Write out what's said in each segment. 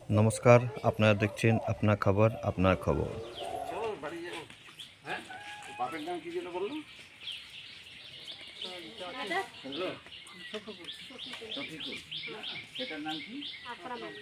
নমস্কার, আপনারা দেখছেন আপনার খবর আপনার খবর। বাপের নাম কি যেন বললো? শফিকুল। সেটার নাম কি? আকরাম আলী।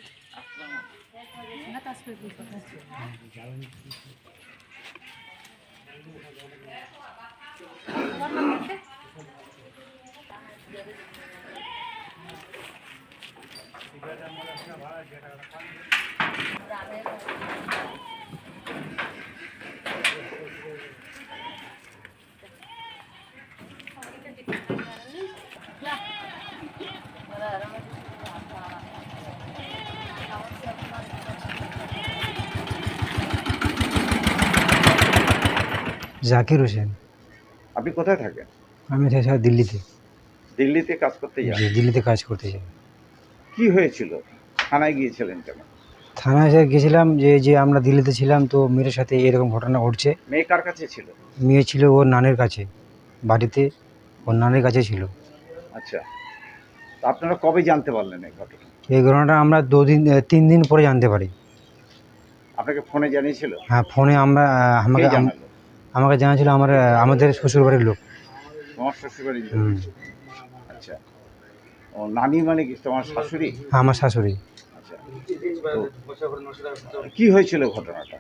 জাকির হোসেন। আপনি কোথায় থাকেন? আমি থাকি স্যার দিল্লিতে। দিল্লিতে কাজ করতে যান? জি, দিল্লিতে কাজ করতে যাই। কি হয়েছিল? থানায় গিয়েছিলেন কেন? থানায় এসে গেছিলাম যে আমরা দিল্লিতে ছিলাম, তো মেয়ের সাথে এরকম ঘটনা ঘটছে। মেয়ে কার কাছে ছিল? মেয়ে ছিল ওর নানের কাছে, বাড়িতে ওর নানের কাছে ছিল। আচ্ছা, তো আপনারা কবে জানতে পারলেন এই ঘটনা? এই ঘটনাটা আমরা 3 দিন পরে জানতে পারি। আপনাকে ফোনে জানিয়েছিল? হ্যাঁ, ফোনে আমরা কে জানালো? আমাকে জানাছিল আমাদের শ্বশুরবাড়ির লোক। তোমার শ্বশুরবাড়ির লোক? আচ্ছা, ও নানি মানে কি তোমার শাশুড়ি? হ্যাঁ, আমার শাশুড়ি। আচ্ছা, তো কি হয়েছিল ঘটনাটা?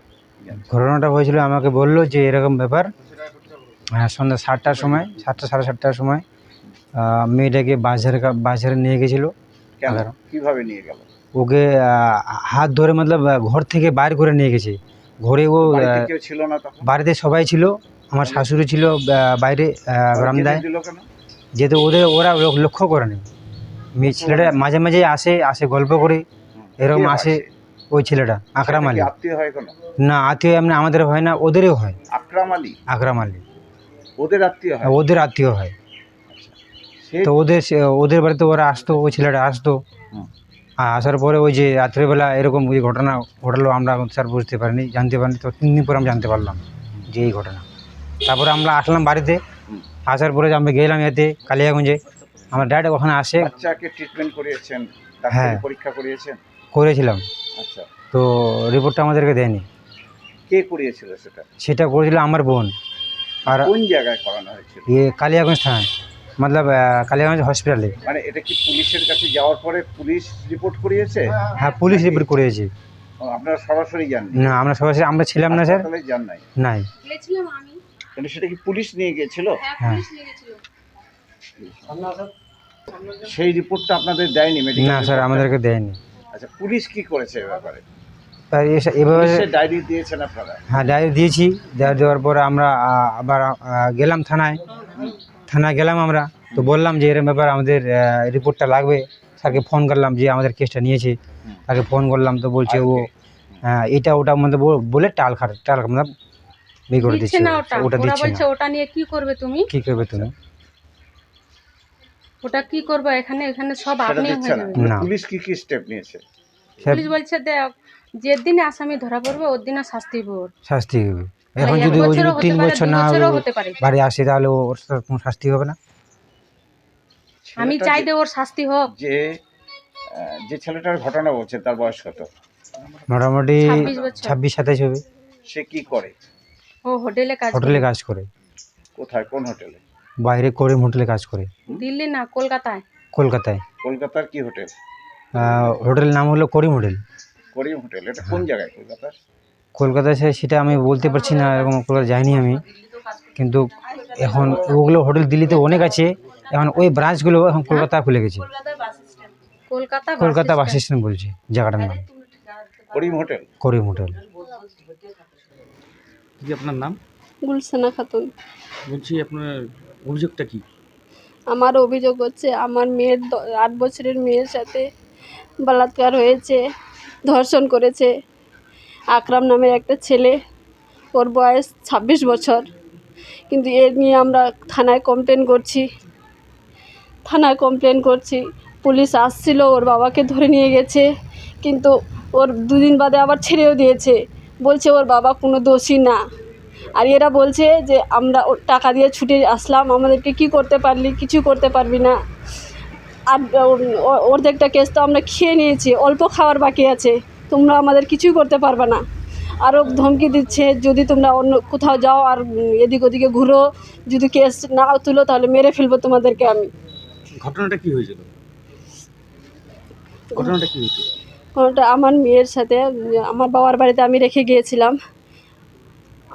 ঘটনাটা হয়েছিল, আমাকে বললো যে এরকম ব্যাপার। সন্ধ্যা 7টার সময়, 7টা সাড়ে 7টার সময় মেয়েটাকে বাজারে নিয়ে গেছিলো। কেন, কিভাবে নিয়ে গেল? ওকে হাত ধরে মতলব ঘর থেকে বাইর করে নিয়ে গেছে। ঘরে ও বাড়িতে কেউ ছিল না তখন? বাড়িতে সবাই ছিল, আমার শাশুড়ি ছিল বাইরে বারান্দায়। দিল কেন? যেহেতু ওরা লক্ষ্য করেনি। মেয়ে ছেলেটা মাঝে মাঝে আসে গল্প করে, এরকম আসে। ওই ছেলেটা আকরাম আলী। আত্মীয় হয় কোনো? না, আত্মীয় এমনি আমাদের হয় না, ওদেরও হয়। আকরাম আলী? আকরাম আলী ওদের আত্মীয় হয়? ওদের আত্মীয় হয়। তো ওদের বাড়িতে ওরা আসতো, ওই ছেলেটা আসতো। আসার পরে ওই যে রাত্রেবেলা এরকম ওই ঘটনা ঘটলো, আমরা স্যার বুঝতে পারিনি, জানতে পারিনি। তো 3 দিন পরে আমরা জানতে পারলাম যে এই ঘটনা। তারপরে আমরা আসলাম বাড়িতে। আসার পরে আমরা গেলাম এতে কালিয়াগঞ্জে। আমরা ডাইরেক্ট ওখানে আসে। বাচ্চাকে ট্রিটমেন্ট করিয়েছেন? হ্যাঁ, পরীক্ষা করিয়েছেন? করেছিলাম। আচ্ছা, তো রিপোর্টটা আমাদেরকে দেয়নি। কে করিয়েছিল সেটা করেছিল আমার বোন। আর কোন জায়গায় করানো হয়েছিল? কালিয়াগঞ্জ থানায়, মতলব কালিয়াগঞ্জ হসপিটালে। মানে এটা কি পুলিশের কাছে যাওয়ার পরে পুলিশ রিপোর্ট করিয়েছে? হ্যাঁ, পুলিশ রিপোর্ট করিয়েছে। আপনারা সরাসরি যান? না, আমরা সরাসরি আমরা ছিলাম না স্যার। যান নাই? নাই। কিন্তু সেটা কি পুলিশ নিয়ে গিয়েছিল? হ্যাঁ, সেই রিপোর্টটা আপনাদের দেয়নি? না স্যার, আমাদেরকে দেয়নি। আচ্ছা, পুলিশ কি করেছে এ ব্যাপারে? এভাবে ডায়েরি দিয়েছেন আপনারা? হ্যাঁ, ডায়েরি দিয়েছি। ডায়েরি দেওয়ার পরে আমরা আবার গেলাম থানায় গেলাম আমরা। তো বললাম যে এরকম ব্যাপার, আমাদের রিপোর্টটা লাগবে। স্যারকে ফোন করলাম যে আমাদের কেসটা নিয়েছে, তাকে ফোন করলাম। তো বলছে ও এটা ওটা মধ্যে বলে টাল মতলব বিয়ে করে দিচ্ছে না। ওটা দিচ্ছে না। ওটা নিয়ে কি করবে তুমি? ওটা কি করবে? এখানে সব আপনি হয়ে যাবে। না, পুলিশ কি স্টেপ নিয়েছে? পুলিশ বলছে দেখ, যেদিন আসামি ধরা পড়বে ওর দিনে শাস্তি হবে। এখন যদি 3 বছর না বাড়ি আসে, তাহলে ওর কোনো শাস্তি হবে না। আমি চাই যে ওর শাস্তি হোক। যে ছেলেটার ঘটনা বলছে তার বয়স কত? মোটামুটি 26-27 হবে। সে কি করে? ও হোটেলে কাজ করে। কোথায়, কোন হোটেলে? বাইরে করিম হোটেলে কাজ করে। দিল্লি না কলকাতায়? কলকাতার কি হোটেল? হোটেলের নাম হলো করিম হোটেল। করিম হোটেল, এটা কোন জায়গায় কলকাতার? কলকাতায় সেটা আমি বলতে পারছি না, এরকম কলকাতা যাইনি আমি। কিন্তু এখন ওগুলো হোটেল দিল্লিতে অনেক আছে, এখন ওই ব্রাঞ্চগুলো এখন কলকাতা খুলে গেছে। কলকাতা বাস স্ট্যান্ড বলছে জায়গাটার নাম। করিম হোটেল। আপনার নাম? গুলশানা খাতুন। বলছি আপনার অভিযোগটা কি? আমার অভিযোগ হচ্ছে, আমার মেয়ের 8 বছরের মেয়ের সাথে বলাৎকার হয়েছে, ধর্ষণ করেছে আকরাম নামের একটা ছেলে। ওর বয়স 26 বছর। কিন্তু এ নিয়ে আমরা থানায় কমপ্লেন করছি। পুলিশ আসছিল, ওর বাবাকে ধরে নিয়ে গেছে, কিন্তু ওর 2 দিন বাদে আবার ছেড়েও দিয়েছে। বলছে ওর বাবা কোনো দোষী না। আর এরা বলছে যে আমরা টাকা দিয়ে ছুটে আসলাম, আমাদেরকে কি করতে পারলি, কিছু করতে পারবি না। আর অর্ধেকটা কেস তো আমরা খেয়ে নিয়েছি, অল্প খাওয়ার বাকি আছে। তোমরা আমাদের কিছুই করতে পারবে না। আরও ধমকি দিচ্ছে, যদি তোমরা অন্য কোথাও যাও আর এদিক ওদিকে ঘুরো, যদি কেস না তুলো তাহলে মেরে ফেলবো তোমাদেরকে আমি। ঘটনাটা কি হয়েছিল? ঘটনাটা কি হয়েছিল? কোনোটা আমার মেয়ের সাথে আমার বাবার বাড়িতে আমি রেখে গিয়েছিলাম।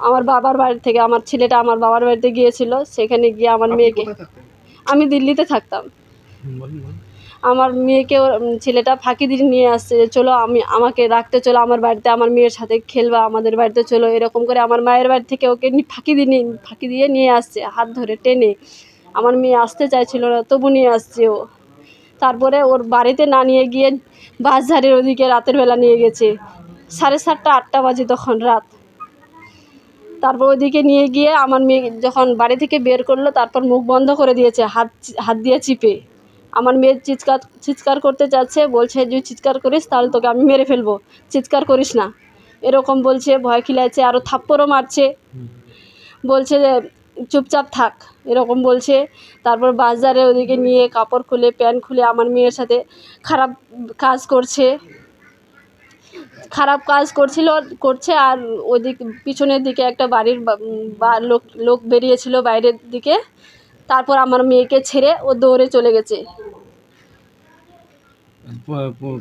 আমার বাবার বাড়ি থেকে আমার ছেলেটা আমার বাবার বাড়িতে গিয়েছিল, সেখানে গিয়ে আমার মেয়েকে, আমি দিল্লিতে থাকতাম, বলুন বলুন। আমার মেয়েকে ছেলেটা ফাঁকি দিয়ে নিয়ে আসছে যে চলো আমাকে রাখতে চলো আমার বাড়িতে, আমার মেয়ের সাথে খেলবা, আমাদের বাড়িতে চলো, এরকম করে আমার মায়ের বাড়ি থেকে ওকে ফাঁকি দিয়ে নিয়ে আসছে, হাত ধরে টেনে। আমার মেয়ে আসতে চাইছিল না, তবু নিয়ে আসছে ও। তারপরে ওর বাড়িতে না নিয়ে গিয়ে বাঁশঝাড়ের ওদিকে রাতের বেলা নিয়ে গেছে, 7:30 8টা বাজে তখন রাত। তারপর ওইদিকে নিয়ে গিয়ে আমার মেয়ে যখন বাড়ি থেকে বের করলো, তারপর মুখ বন্ধ করে দিয়েছে হাত দিয়ে চিপে। আমার মেয়ে চিৎকার করতে যাচ্ছে, বলছে যদি চিৎকার করিস তাহলে তোকে আমি মেরে ফেলবো, চিৎকার করিস না, এরকম বলছে, ভয় খিলাচ্ছে, আরও থাপ্পড়ও মারছে, বলছে যে চুপচাপ থাক, এরকম বলছে। তারপর বাজারে ওদিকে নিয়ে কাপড় খুলে প্যান্ট খুলে আমার মেয়ের সাথে খারাপ কাজ করছে। আর ওদিক পিছনের দিকে একটা বাড়ির লোক বেরিয়েছিল বাইরের দিকে। তারপর আমার মেয়েকে ছেড়ে ও দৌড়ে চলে গেছে।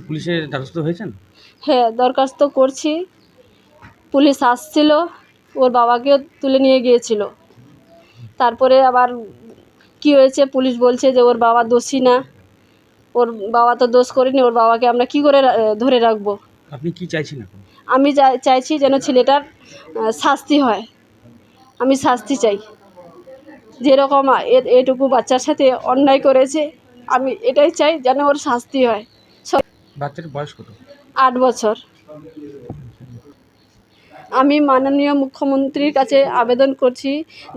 পুলিশের দ্বারস্থ হয়েছেন? হ্যাঁ, দরখাস্ত করছি, পুলিশ আসছিল, ওর বাবাকেও তুলে নিয়ে গিয়েছিল। তারপরে আবার কি হয়েছে, পুলিশ বলছে যে ওর বাবা দোষী না, ওর বাবা তো দোষ করেনি, ওর বাবাকে আমরা কি করে ধরে রাখবো। আপনি কি চাইছেন এখন? আমি চাইছি যেন ছেলেটার শাস্তি হয়, আমি শাস্তি চাই। যেরকম এটুকু বাচ্চার সাথে অন্যায় করেছে, আমি এটাই চাই যেন ওর শাস্তি হয়। বাচ্চার বয়স কত? 8 বছর। আমি মাননীয় মুখ্যমন্ত্রীর কাছে আবেদন করছি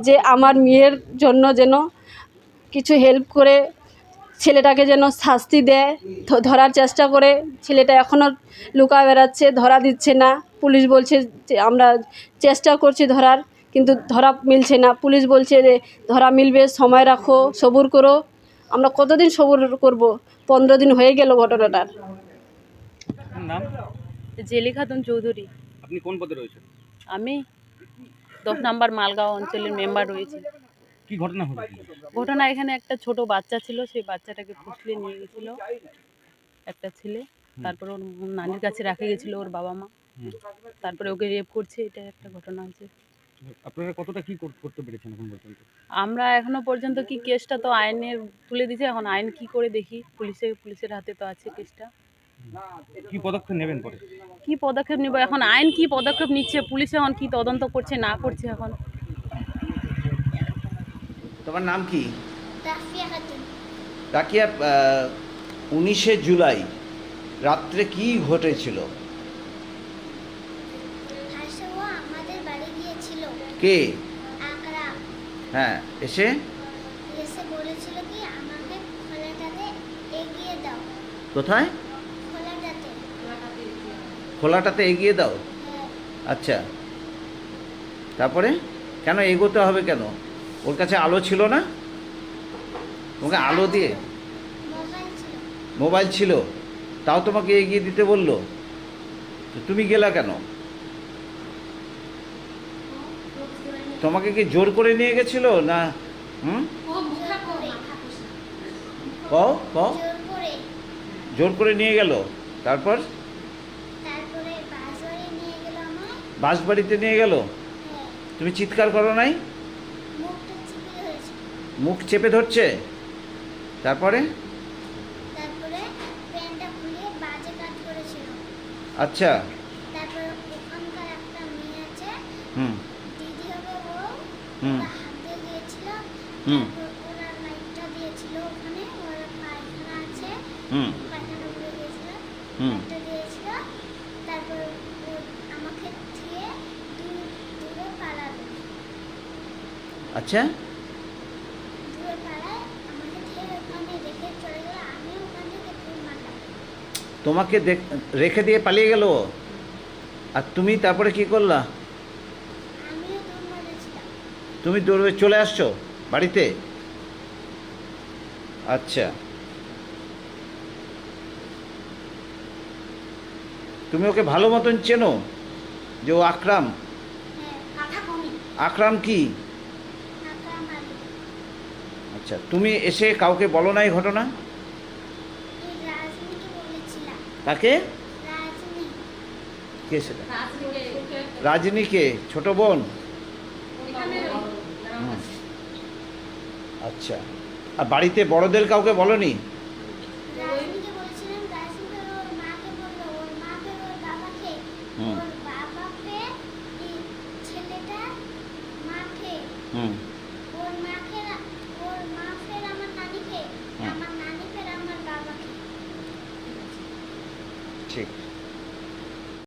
যে আমার মেয়ের জন্য যেন কিছু হেল্প করে, ছেলেটাকে যেন শাস্তি দেয়, ধরার চেষ্টা করে। ছেলেটা এখনও লুকা বেড়াচ্ছে, ধরা দিচ্ছে না। পুলিশ বলছে যে আমরা চেষ্টা করছি ধরার, কিন্তু ধরা মিলছে না। পুলিশ বলছে যে ধরা মিলবে, সময় রাখো, সবুর করো। আমরা কতদিন সবুর করব? 15 দিন হয়ে গেল ঘটনাটার। আপনার নাম? জেলি খাতুন চৌধুরী। আপনি কোন পদে রয়েছেন? আমি 10 নম্বর মালগাঁও অঞ্চলের মেম্বার রয়েছি। কি ঘটনা হলো? ঘটনা, এখানে একটা ছোট বাচ্চা ছিল, সেই বাচ্চাটাকে ফুসলে নিয়ে গেছিল একটা ছেলে। তারপরে ওর নানির কাছে রাখে গেছিল ওর বাবা মা, তারপরে ওকে রেপ করছে, এটা একটা ঘটনা হয়েছে। আপনারা কতটা কি করতে পেরেছেন এখন পর্যন্ত? আমরা এখনো পর্যন্ত কি কেসটা তো আইনের তুলে দিয়েছে, এখন আইন কি করে দেখি, পুলিশের হাতে তো আছে কেসটা। কি পদক্ষেপ নেবেন পরে? কি পদক্ষেপ নেব এখন, আইন কি পদক্ষেপ নিচ্ছে, পুলিশ এখন কি তদন্ত করছে না করছে এখন। তোমার নাম কি? রাফিয়া খাতুন। রাকিয়া, 19শে জুলাই রাত্রে কি ঘটেছিল? হাসে ও আমাদের বাড়ি গিয়েছিল। কে? আকরা। হ্যাঁ, এসে এসে বলেছিল কি আমাকে খোলাটাতে এগিয়ে দাও। কোথায়? খোলাটাতে। খোলাটাতে এগিয়ে দাও। হ্যাঁ। আচ্ছা, তারপরে কেন এগোতে হবে কেন? ওর কাছে আলো ছিল না? তোমাকে আলো দিয়ে মোবাইল ছিল। মোবাইল ছিল, তাও তোমাকে এগিয়ে দিতে বললো, তো তুমি গেলা কেন? তোমাকে কি জোর করে নিয়ে গেছিল না? কও কও। জোর করে। জোর করে নিয়ে গেল, তারপর তারপরে বাজারে নিয়ে গেল আমায়। বাঁশবাড়িতে নিয়ে গেল। হ্যাঁ। তুমি চিৎকার করো নাই? মুখটা চিপে ধরেছে। মুখ চেপে ধরছে, তারপরে তারপরে প্যান্টটা খুলে বাজে কাজ করেছিল। আচ্ছা, তারপরে ওখানকার একটা মেয়ে আছে, হুম দিদি হবে ও, হুম ওরা হাত দিয়ে দিয়েছিল। হুম তারপর ওরা লাইটটা দিয়েছিল, ওখানে ওরা পায়খানা আছে, হুম পায়খানা করে দিয়েছিল, হুম লাইটটা দিয়েছিল। তারপর ও আমাকে দিয়ে দূরে পালালো। আচ্ছা, দূরে পালায় আমাকে দিয়ে ওখানে রেখে চলে গেল। আমি ওখান থেকে দূর মারলাম। তোমাকে রেখে দিয়ে পালিয়ে গেল, আর তুমি তারপরে কি করলা? আমিও দূর মারেছিলাম। তুমি দৌড়ে চলে আসছো বাড়িতে? আচ্ছা, তুমি ওকে ভালো মতন চেনো যে ও আকরাম? হ্যাঁ, কাঁথা কমি আকরাম কি? আকরাম আলী। আচ্ছা, তুমি এসে কাউকে বলো না এই ঘটনা? এই রাজনীকে বলেছিলাম। তাকে? রাজনী কে সেটা? রাজনী কে? ছোট বোন? হুম। আচ্ছা, আর বাড়িতে বড়দের কাউকে বলনি? রাজনীকে বলেছিলাম, রাজনী ওর মাকে বললো, ওর মাকে ওর বাবাকে, হুম। ওর বাবাকে এই ছেলেটা মাকে, হুম। ওর মাকে, ওর মা ফের আমার নানিকে, হুম। আমার নানি ফের আমার বাবাকে। ঠিক।